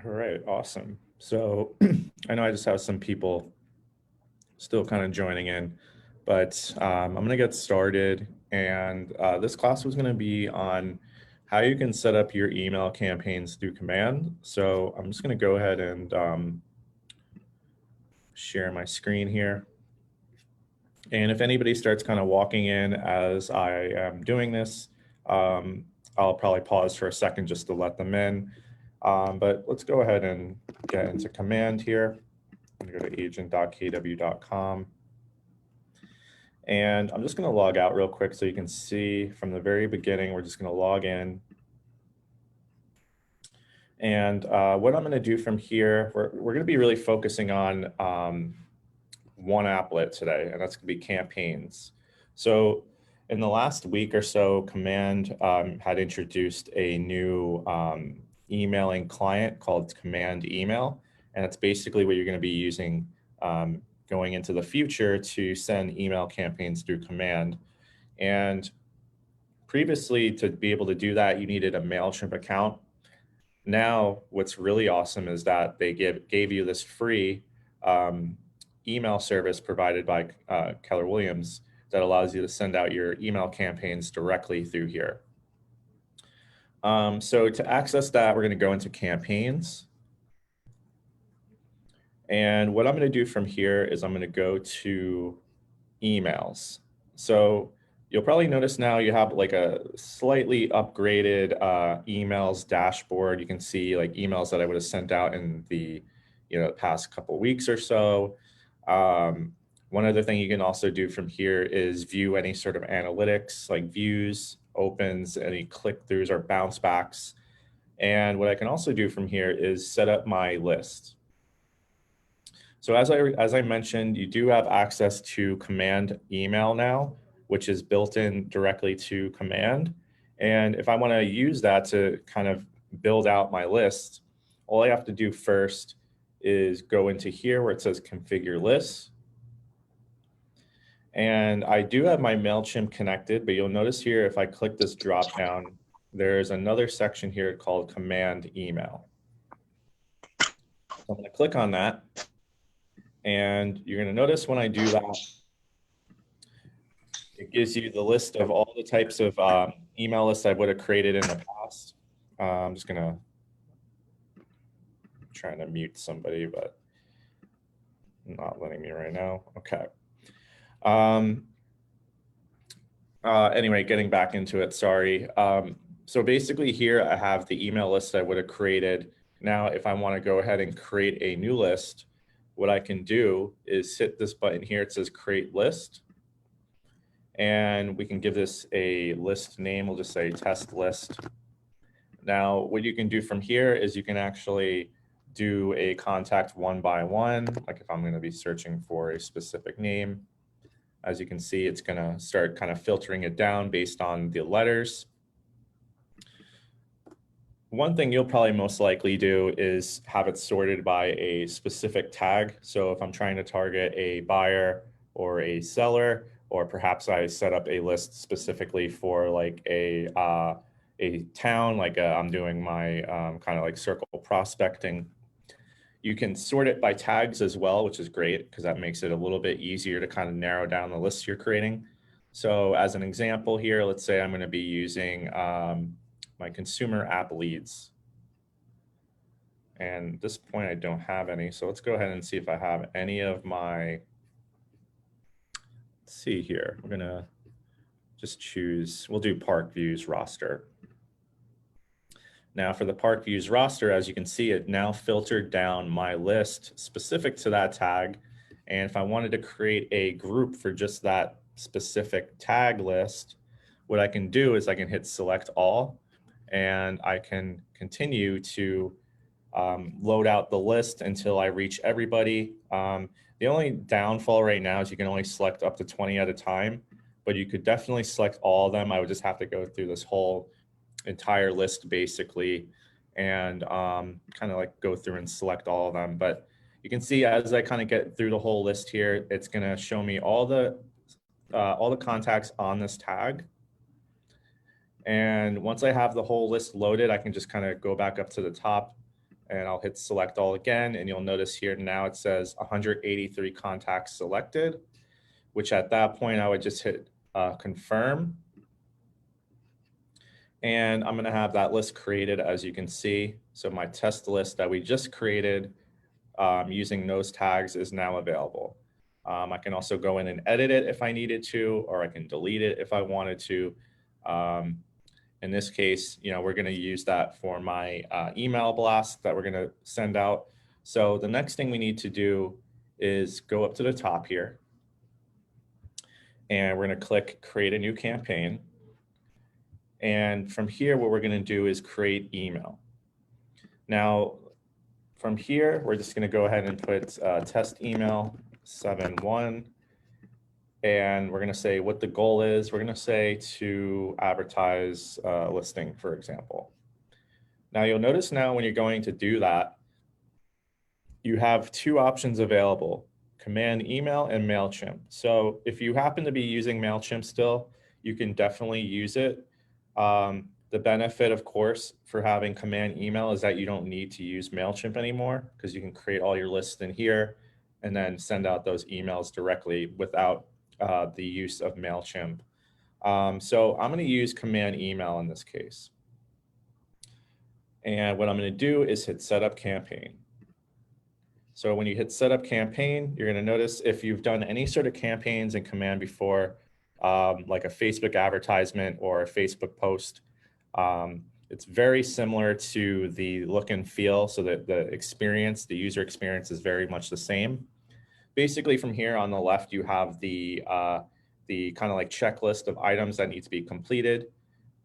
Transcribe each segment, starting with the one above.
All right, awesome. So I know I just have some people still kind of joining in, but I'm going to get started. And this class was going to be on how you can set up your email campaigns through command. So I'm just going to go ahead and share my screen here. And if anybody starts kind of walking in as I am doing this, um, I'll probably pause for a second just to let them in. But let's go ahead and get into command here. I'm going to go to agent.kw.com. And I'm just going to log out real quick so you can see from the very beginning, we're just going to log in. And what I'm going to do from here, we're going to be really focusing on one applet today, and that's going to be campaigns. So in the last week or so, Command had introduced a new emailing client called Command Email. And it's basically what you're going to be using going into the future to send email campaigns through Command. And previously, to be able to do that, you needed a MailChimp account. Now, what's really awesome is that they gave you this free email service provided by Keller Williams that allows you to send out your email campaigns directly through here. So to access that, we're going to go into campaigns. And what I'm going to do from here is I'm going to go to emails. So you'll probably notice now you have like a slightly upgraded emails dashboard. You can see like emails that I would have sent out in the past couple of weeks or so. One other thing you can also do from here is view any sort of analytics like views, opens, any click-throughs or bounce backs. And what I can also do from here is set up my list. So as I mentioned, you do have access to command email now, which is built in directly to command. And if I want to use that to kind of build out my list, all I have to do first is go into here where it says configure lists. And I do have my MailChimp connected, but you'll notice here if I click this drop down, there's another section here called command email. So I'm going to click on that. And you're going to notice when I do that, it gives you the list of all the types of email lists I would have created in the past. I'm just going to trying to mute somebody, but not letting me right now. Okay. Anyway, getting back into it, sorry. So basically here I have the email list I would have created. Now, if I want to go ahead and create a new list, what I can do is hit this button here. It says create list. And we can give this a list name. We'll just say test list. Now, what you can do from here is you can actually do a contact one by one. Like if I'm going to be searching for a specific name, as you can see, it's going to start kind of filtering it down based on the letters. One thing you'll probably most likely do is have it sorted by a specific tag. So if I'm trying to target a buyer or a seller, or perhaps I set up a list specifically for like a town, like I'm doing my kind of like circle prospecting. You can sort it by tags as well, which is great because that makes it a little bit easier to kind of narrow down the list you're creating. So as an example here, let's say I'm going to be using my consumer app leads. And at this point, I don't have any. So let's go ahead and see if I have any of my, let's see here. We're going to just choose, we'll do Park Views roster. Now for the Park Views roster, as you can see, it now filtered down my list specific to that tag. And if I wanted to create a group for just that specific tag list, what I can do is I can hit select all, and I can continue to load out the list until I reach everybody. The only downfall right now is you can only select up to 20 at a time, but you could definitely select all of them. I would just have to go through this whole entire list basically and kind of like go through and select all of them. But you can see as I kind of get through the whole list here, it's going to show me all the contacts on this tag. And once I have the whole list loaded, I can just kind of go back up to the top and I'll hit select all again, and you'll notice here now it says 183 contacts selected, which at that point I would just hit confirm. And I'm gonna have that list created, as you can see. So my test list that we just created using those tags is now available. I can also go in and edit it if I needed to, or I can delete it if I wanted to. In this case, we're going to use that for my email blast that we're going to send out. So the next thing we need to do is go up to the top here, and we're going to click create a new campaign. And from here, what we're going to do is create email. Now, from here, we're just going to go ahead and put test email 7.1. And we're going to say what the goal is. We're going to say to advertise a listing, for example. Now, you'll notice now when you're going to do that, you have two options available, Command Email and MailChimp. So if you happen to be using MailChimp still, you can definitely use it. The benefit, of course, for having Command Email is that you don't need to use MailChimp anymore, because you can create all your lists in here and then send out those emails directly without the use of MailChimp. So I'm going to use Command Email in this case. And what I'm going to do is hit Setup Campaign. So when you hit Setup Campaign, you're going to notice if you've done any sort of campaigns in Command before, like a Facebook advertisement or a Facebook post, it's very similar to the look and feel, so that the user experience is very much the same. Basically, from here on the left, you have the kind of like checklist of items that need to be completed.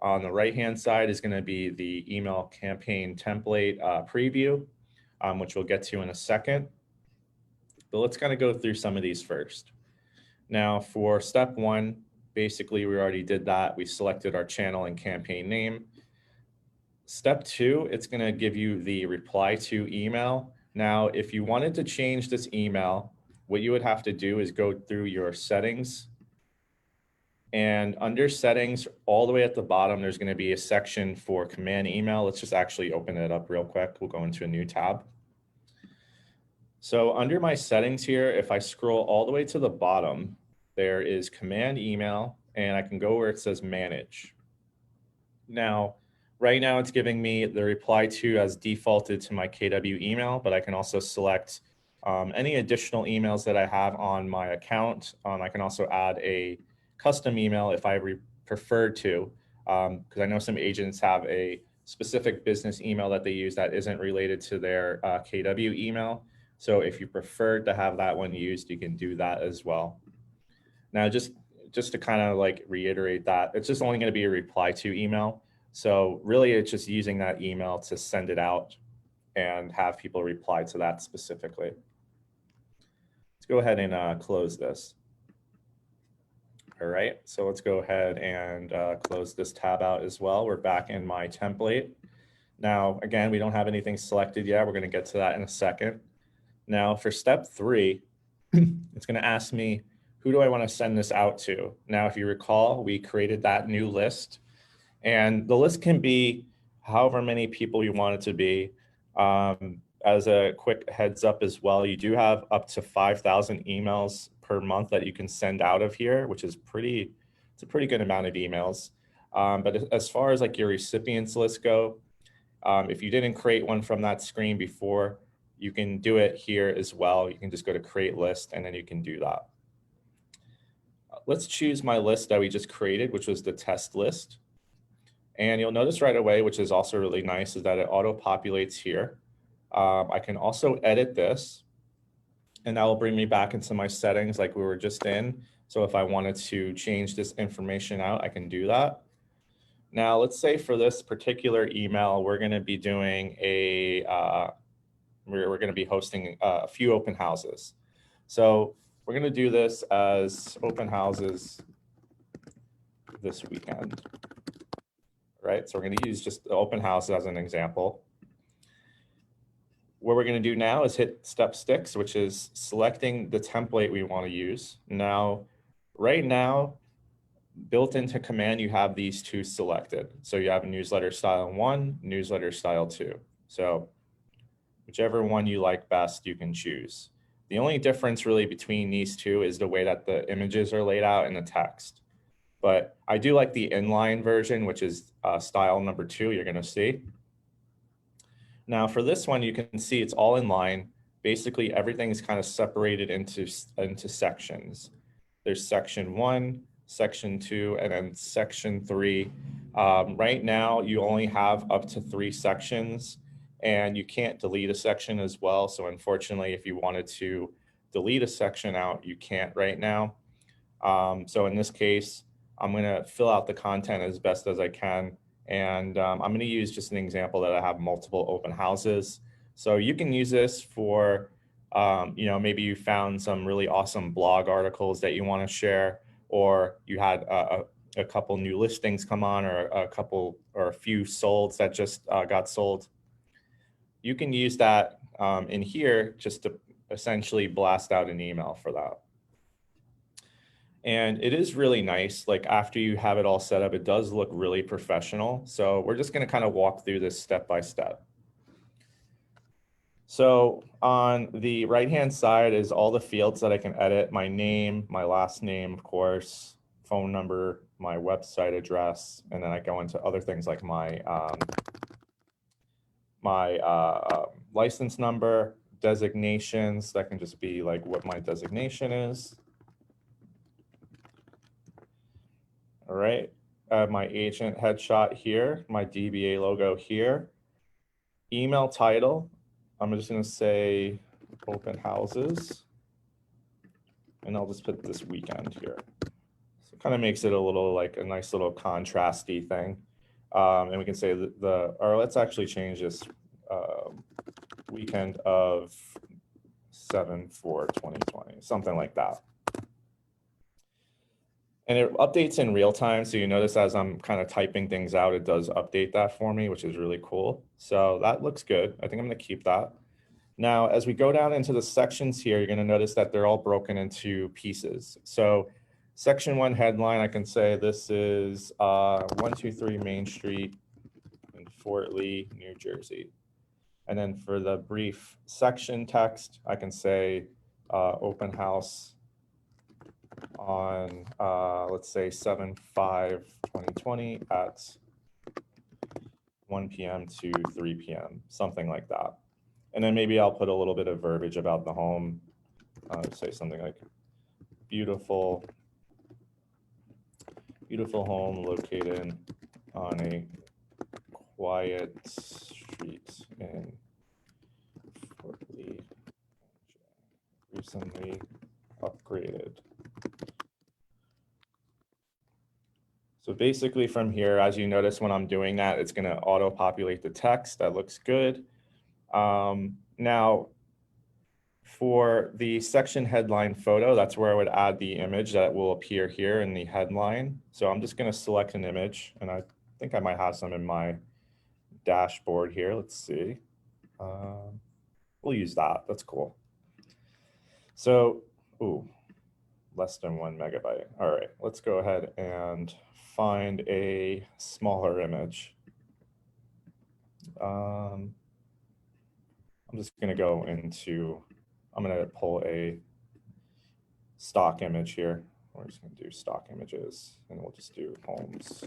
On the right-hand side is going to be the email campaign template preview, which we'll get to in a second. But let's kind of go through some of these first. Now, for step one, basically, we already did that. We selected our channel and campaign name. Step two, it's going to give you the reply to email. Now, if you wanted to change this email, what you would have to do is go through your settings. And under settings, all the way at the bottom, there's going to be a section for Command Email. Let's just actually open it up real quick. We'll go into a new tab. So under my settings here, if I scroll all the way to the bottom, there is Command Email, and I can go where it says Manage. Now, right now it's giving me the reply to as defaulted to my KW email, but I can also select any additional emails that I have on my account. I can also add a custom email if I prefer to, because I know some agents have a specific business email that they use that isn't related to their KW email. So if you prefer to have that one used, you can do that as well. Now, just to kind of like reiterate that, it's just only going to be a reply to email. So really, it's just using that email to send it out and have people reply to that specifically. Let's go ahead and close this. All right, so let's go ahead and close this tab out as well. We're back in my template. Now, again, we don't have anything selected yet. We're going to get to that in a second. Now, for step three, it's going to ask me, who do I want to send this out to? Now, if you recall, we created that new list, and the list can be however many people you want it to be. As a quick heads up as well, you do have up to 5,000 emails per month that you can send out of here, which is it's a pretty good amount of emails. But as far as like your recipients list go, if you didn't create one from that screen before, you can do it here as well. You can just go to create list, and then you can do that. Let's choose my list that we just created, which was the test list. And you'll notice right away, which is also really nice, is that it auto-populates here. I can also edit this, and that will bring me back into my settings like we were just in. So if I wanted to change this information out, I can do that. Now, let's say for this particular email, we're going to be doing we're going to be hosting a few open houses. So we're going to do this as open houses this weekend. Right, so we're going to use just the open house as an example. What we're going to do now is hit step 6, which is selecting the template we want to use. Now, right now, built into Command, you have these two selected. So you have newsletter style 1, newsletter style 2. So Whichever one you like best, you can choose. The only difference really between these two is the way that the images are laid out in the text. But I do like the inline version, which is style number 2, you're going to see. Now for this one, you can see it's all in line. Basically, everything is kind of separated into sections. There's section 1, section 2, and then section 3. Right now, you only have up to 3 sections, and you can't delete a section as well. So unfortunately, if you wanted to delete a section out, you can't right now. So in this case, I'm going to fill out the content as best as I can. And I'm going to use just an example that I have multiple open houses. So you can use this for, maybe you found some really awesome blog articles that you want to share, or you had a couple new listings come on, or a few solds that just got sold. You can use that in here just to essentially blast out an email for that. And it is really nice. Like after you have it all set up, it does look really professional. So we're just going to kind of walk through this step by step. So on the right-hand side is all the fields that I can edit: my name, my last name, of course, phone number, my website address, and then I go into other things like my license number, designations. That can just be like what my designation is. All right, my agent headshot here, my DBA logo here. Email title, I'm just going to say open houses, and I'll just put this weekend here. So it kind of makes it a little like a nice little contrasty thing. And we can say or let's actually change this weekend of 7/4/2020, something like that. And it updates in real time. So you notice as I'm kind of typing things out, it does update that for me, which is really cool. So that looks good. I think I'm going to keep that. Now, as we go down into the sections here, you're going to notice that they're all broken into pieces. So section 1 headline, I can say this is 123 Main Street in Fort Lee, New Jersey. And then for the brief section text, I can say open house on, let's say 7/5/2020 at 1 p.m. to 3 p.m., something like that. And then maybe I'll put a little bit of verbiage about the home, say something like beautiful home located on a quiet street in Fort Lee, recently upgraded. So basically from here, as you notice when I'm doing that, it's going to auto-populate the text. That looks good. Now, for the section headline photo, that's where I would add the image that will appear here in the headline. So I'm just going to select an image, and I think I might have some in my dashboard here. Let's see. We'll use that. That's cool. So, less than 1 megabyte. All right, let's go ahead and find a smaller image. I'm just going to go into, I'm going to pull a stock image here. We're just going to do stock images, and we'll just do homes.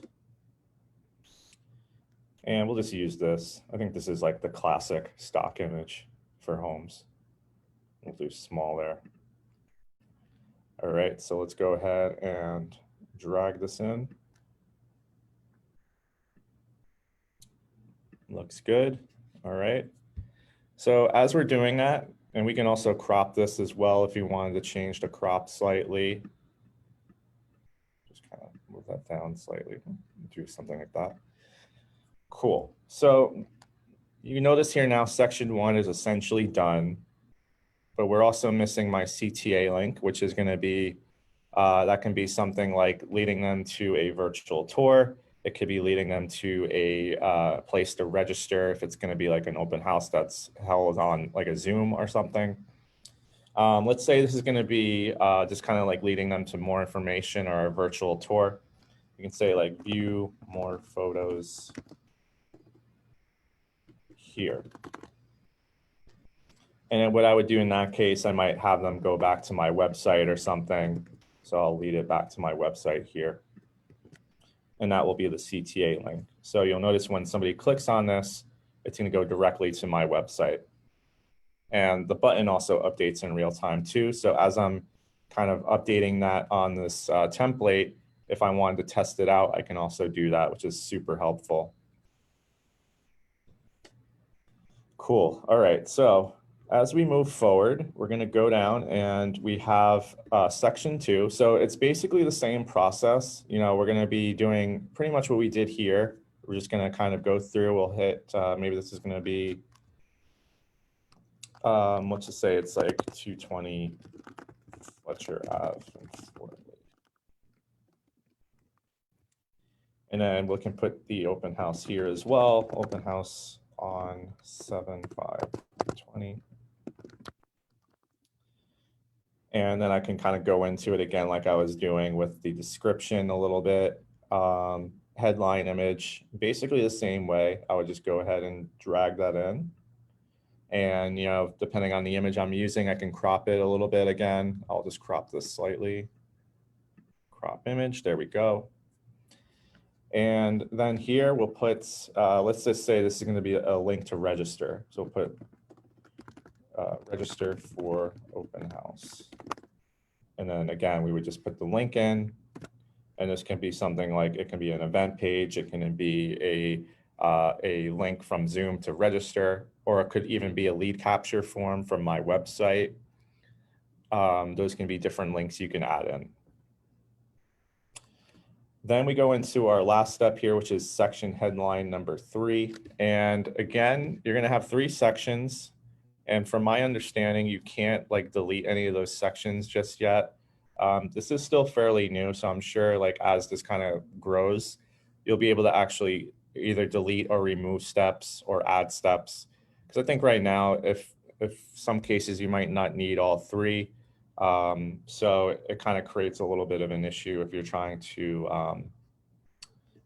And we'll just use this. I think this is like the classic stock image for homes. We'll do small there. All right, so let's go ahead and drag this in. Looks good. All right. So as we're doing that, and we can also crop this as well if you wanted to change the crop slightly. Just kind of move that down slightly, do something like that. Cool. So you notice here now section 1 is essentially done, but we're also missing my CTA link, which is going to be, that can be something like leading them to a virtual tour. It could be leading them to a place to register if it's going to be like an open house that's held on like a Zoom or something. Let's say this is going to be just kind of like leading them to more information or a virtual tour. You can say like view more photos here. And then what I would do in that case, I might have them go back to my website or something. So I'll lead it back to my website here. And that will be the CTA link. So you'll notice when somebody clicks on this, it's going to go directly to my website. And the button also updates in real time too. So as I'm kind of updating that on this template, if I wanted to test it out, I can also do that, which is super helpful. Cool. All right. So as we move forward, we're going to go down and we have section 2. So it's basically the same process. You know, we're going to be doing pretty much what we did here. We're just going to kind of go through. We'll hit, maybe this is going to be, let's just say it's like 220 Fletcher Ave. And then we can put the open house here as well. Open house on 7/5/20. And then I can kind of go into it again like I was doing with the description a little bit. Headline image, basically the same way. I would just go ahead and drag that in. And, you know, depending on the image I'm using, I can crop it a little bit again. I'll just crop this slightly. Crop image, there we go. And then here we'll put, let's just say this is going to be a link to register. So we'll put register for open house. And then again, we would just put the link in. And this can be something like, it can be an event page. It can be a link from Zoom to register, or it could even be a lead capture form from my website. Those can be different links you can add in. Then we go into our last step here, which is section headline number 3. And again, you're going to have 3 sections. And from my understanding, you can't like delete any of those sections just yet. This is still fairly new, so I'm sure like as this kind of grows, you'll be able to actually either delete or remove steps or add steps. Because I think right now, if some cases you might not need all 3. So it kind of creates a little bit of an issue if you're trying to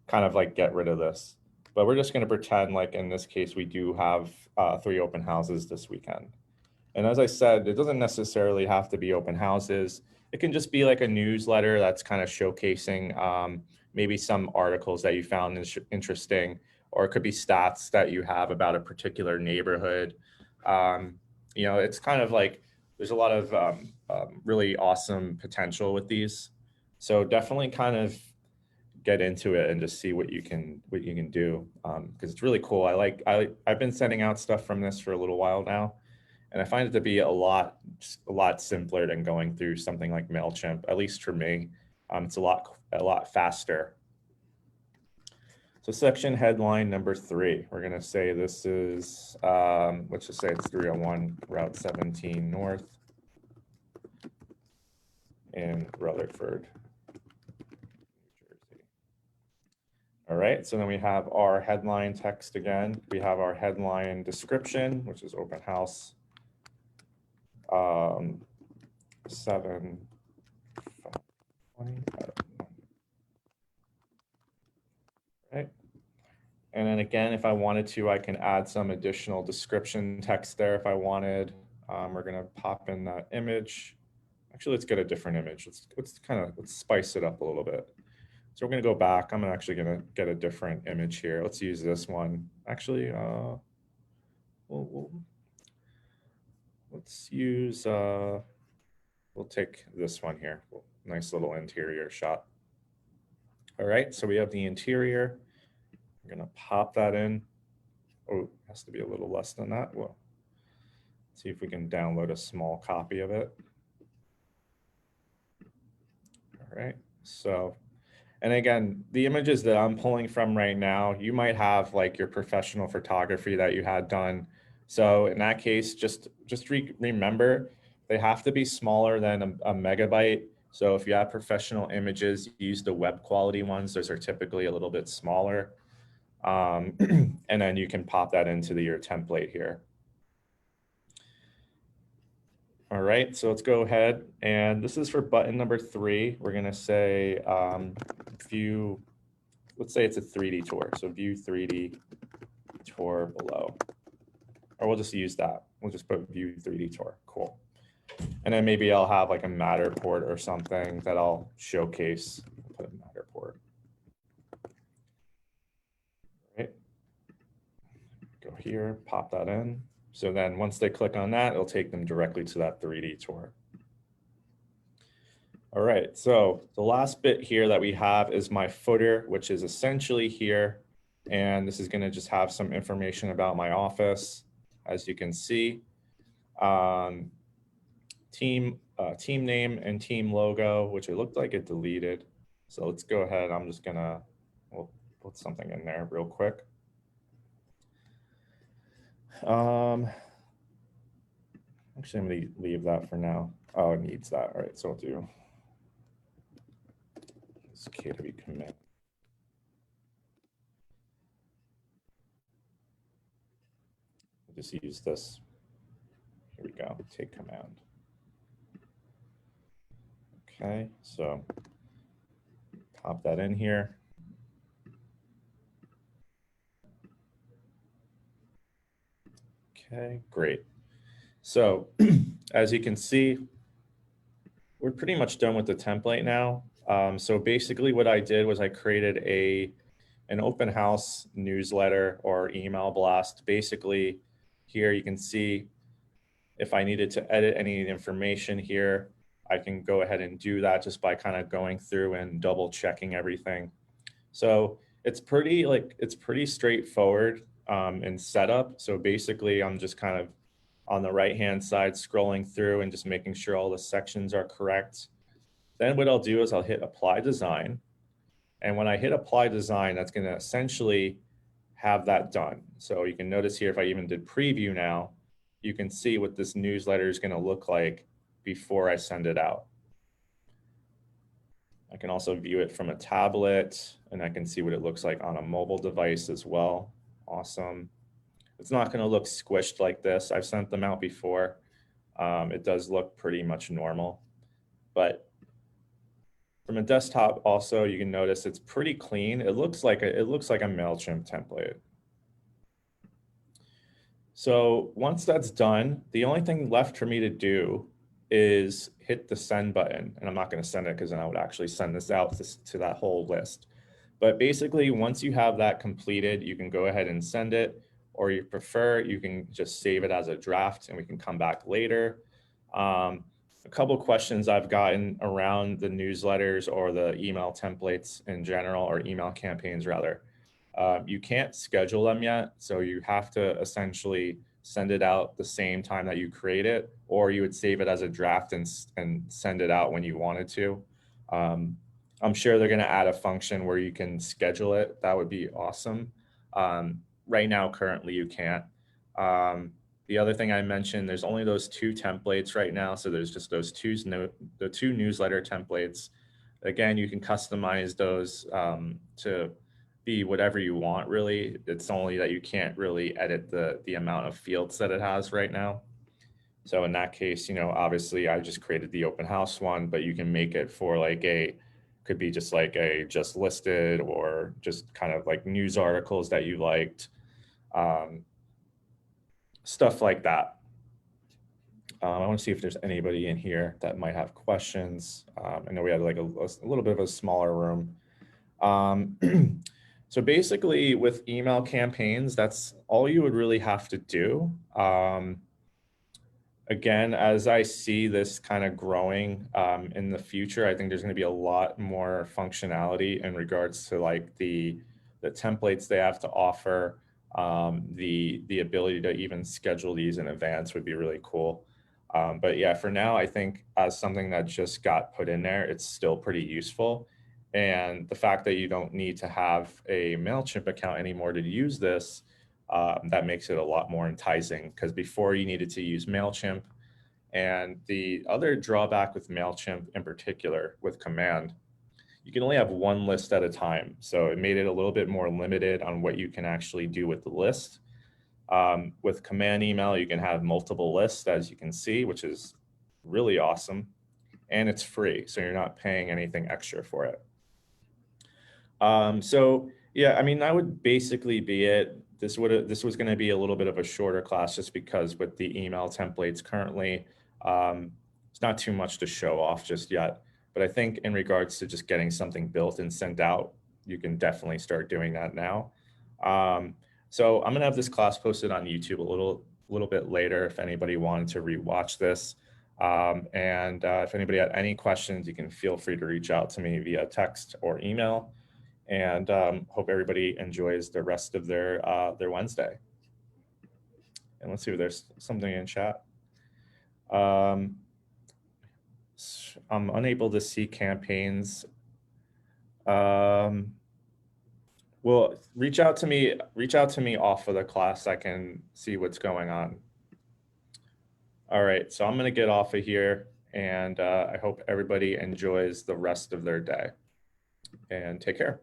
kind of like get rid of this. But we're just going to pretend like in this case, we do have 3 open houses this weekend. And as I said, it doesn't necessarily have to be open houses. It can just be like a newsletter that's kind of showcasing maybe some articles that you found interesting, or it could be stats that you have about a particular neighborhood. You know, it's kind of like there's a lot of really awesome potential with these. So definitely kind of get into it and just see what you can do, because it's really cool. I've been sending out stuff from this for a little while now, and I find it to be a lot simpler than going through something like MailChimp, at least for me. It's a lot faster. So section headline number 3, we're going to say this is, let's just say it's 301 Route 17 North in Rutherford, New Jersey. All right, so then we have our headline text again. We have our headline description, which is open house 7/5/20. Right. And then again, if I wanted to, I can add some additional description text there if I wanted. We're going to pop in that image. Actually, let's get a different image. Let's spice it up a little bit. So we're going to go back. I'm actually going to get a different image here. Let's use this one. Actually, let's use, we'll take this one here. Nice little interior shot. All right, so we have the interior. I'm going to pop that in. Oh, it has to be a little less than that. Well, see if we can download a small copy of it. All right, so, and again, the images that I'm pulling from right now, you might have like your professional photography that you had done. So in that case, just remember, they have to be smaller than a megabyte. So if you have professional images, use the web quality ones. Those are typically a little bit smaller. And then you can pop that into your template here. All right, so let's go ahead, and this is for button number 3. We're gonna say view, let's say it's a 3D tour, so view 3D tour below. or we'll just use that. We'll just put view 3D tour. Cool. And then maybe I'll have like a Matterport or something that I'll showcase. Put a Matterport. Right. Go here, pop that in. So then once they click on that, it'll take them directly to that 3D tour. All right, so the last bit here that we have is my footer, which is essentially here. And this is gonna just have some information about my office, as you can see. Team name and team logo, which it looked like it deleted. So let's go ahead, I'm just gonna, we'll put something in there real quick. Actually, I'm gonna leave that for now. Oh, it needs that, all right, so I'll do this KWCommand. Just use this. Here we go, take command. Okay, so pop that in here. Okay, great. So as you can see, we're pretty much done with the template now. So basically what I did was I created an open house newsletter or email blast. Basically here you can see if I needed to edit any information here, I can go ahead and do that just by kind of going through and double checking everything. So it's pretty straightforward in setup. So basically I'm just kind of on the right-hand side scrolling through and just making sure all the sections are correct. Then what I'll do is I'll hit apply design. And when I hit apply design, that's gonna essentially have that done. So you can notice here, if I even did preview now, you can see what this newsletter is gonna look like before I send it out. I can also view it from a tablet, and I can see what it looks like on a mobile device as well. Awesome. It's not going to look squished like this. I've sent them out before. It does look pretty much normal, but from a desktop also, you can notice it's pretty clean. It looks like a MailChimp template. So once that's done, the only thing left for me to do is hit the send button. And I'm not going to send it because then I would actually send this out to that whole list. But basically, once you have that completed, you can go ahead and send it, or you prefer, you can just save it as a draft and we can come back later. A couple questions I've gotten around the newsletters or the email templates in general, or email campaigns rather. You can't schedule them yet, so you have to essentially send it out the same time that you create it, or you would save it as a draft and send it out when you wanted to. I'm sure they're going to add a function where you can schedule it. That would be awesome. Right now, currently, you can't. The other thing I mentioned, there's only those 2 templates right now. So there's just those the 2 newsletter templates. Again, you can customize those to be whatever you want, really. It's only that you can't really edit the amount of fields that it has right now. So in that case, you know, obviously I just created the open house one, but you can make it for like could be just like a just listed, or just kind of like news articles that you liked, stuff like that. I want to see if there's anybody in here that might have questions. I know we had like a little bit of a smaller room. So basically with email campaigns, that's all you would really have to do. Again, as I see this kind of growing in the future, I think there's going to be a lot more functionality in regards to like the templates they have to offer. The ability to even schedule these in advance would be really cool. But yeah, for now, I think as something that just got put in there, it's still pretty useful. And the fact that you don't need to have a MailChimp account anymore to use this, that makes it a lot more enticing, because before you needed to use MailChimp. And the other drawback with MailChimp in particular with Command, you can only have one list at a time. So it made it a little bit more limited on what you can actually do with the list. With Command Email, you can have multiple lists, as you can see, which is really awesome. And it's free, so you're not paying anything extra for it. So yeah, I mean, that would basically be it. this was going to be a little bit of a shorter class just because with the email templates currently, it's not too much to show off just yet. But I think in regards to just getting something built and sent out, you can definitely start doing that now. So I'm gonna have this class posted on YouTube a little bit later if anybody wanted to rewatch this. And if anybody had any questions, you can feel free to reach out to me via text or email. And hope everybody enjoys the rest of their Wednesday. And let's see if there's something in chat. I'm unable to see campaigns. Well, reach out to me off of the class. I can see what's going on. All right, so I'm gonna get off of here, and I hope everybody enjoys the rest of their day, and take care.